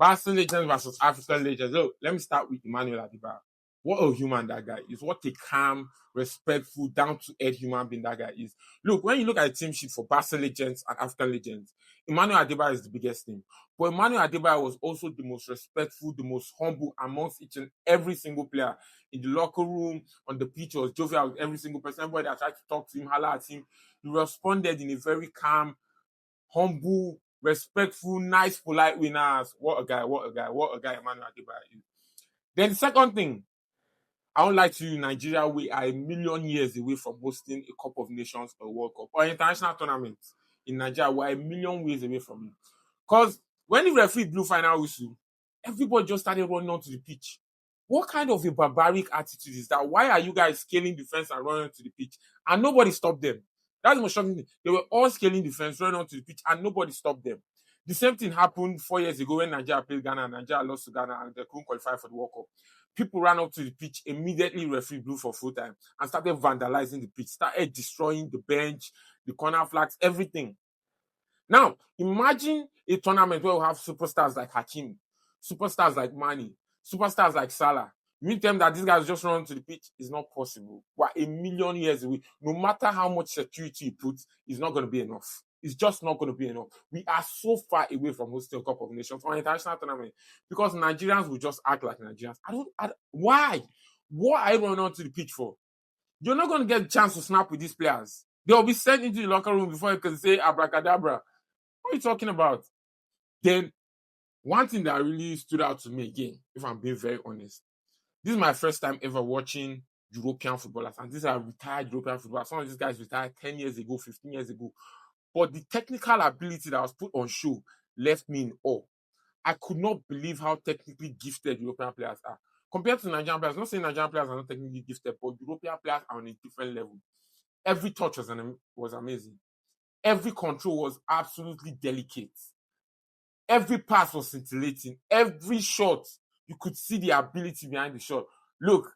Barca legends versus African legends. Look, let me start with Emmanuel Adebayo. What a human that guy is. What a calm, respectful, down-to-earth human being that guy is. Look, when you look at the team sheet for Barca legends and African legends, Emmanuel Adebayo is the biggest name. But Emmanuel Adebayo was also the most respectful, the most humble amongst each and every single player. In the locker room, on the pitch, was jovial with every single person. Everybody that tried to talk to him, holler at him, he responded in a very calm, humble, respectful, nice, polite way. What a guy, Emmanuel Adebayo is. Then the second thing, I won't lie to you, Nigeria, we are a million years away from hosting a Cup of Nations or World Cup or international tournament in Nigeria. We're a million ways away from it. Because when the referee blew final whistle, everybody just started running onto the pitch. What kind of a barbaric attitude is that? Why are you guys scaling the fence and running onto the pitch? And nobody stopped them. That's the most shocking thing. They were all scaling the fence, running onto the pitch, and nobody stopped them. The same thing happened 4 years ago when Nigeria played Ghana and Nigeria lost to Ghana and they couldn't qualify for the World Cup. People ran up to the pitch, immediately referee blew for full time and started vandalizing the pitch, started destroying the bench, the corner flags, everything. Now, imagine a tournament where we have superstars like Hakim, superstars like Mani, superstars like Salah. You mean them that these guys just run to the pitch? It's not possible. We're a million years away. No matter how much security you put, it's not going to be enough. It's just not going to be enough. We are so far away from hosting a Cup of Nations or international tournament because Nigerians will just act like Nigerians. Why? What are you running onto the pitch for? You're not going to get a chance to snap with these players. They'll be sent into the locker room before you can say abracadabra. What are you talking about? Then, one thing that really stood out to me again, if I'm being very honest, this is my first time ever watching European footballers, and these are retired European footballers. Some of these guys retired 10 years ago, 15 years ago. But the technical ability that was put on show left me in awe. I could not believe how technically gifted European players are. Compared to Nigerian players, I'm not saying Nigerian players are not technically gifted, but European players are on a different level. Every touch was amazing. Every control was absolutely delicate. Every pass was scintillating. Every shot, you could see the ability behind the shot. Look,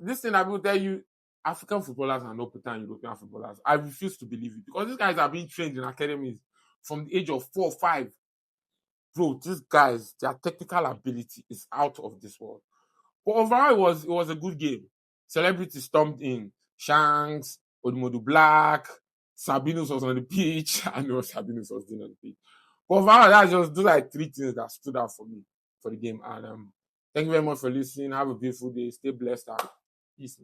this thing I will tell you, African footballers are not better than European footballers. I refuse to believe it because these guys are being trained in academies from the age of 4 or 5. Bro, these guys, their technical ability is out of this world. But overall, it was a good game. Celebrities stormed in. Shanks, Odimodu Black, Sabinus was on the pitch. I know Sabinus was doing on the pitch. But overall, those are 3 things that stood out for me for the game. And thank you very much for listening. Have a beautiful day. Stay blessed. And peace.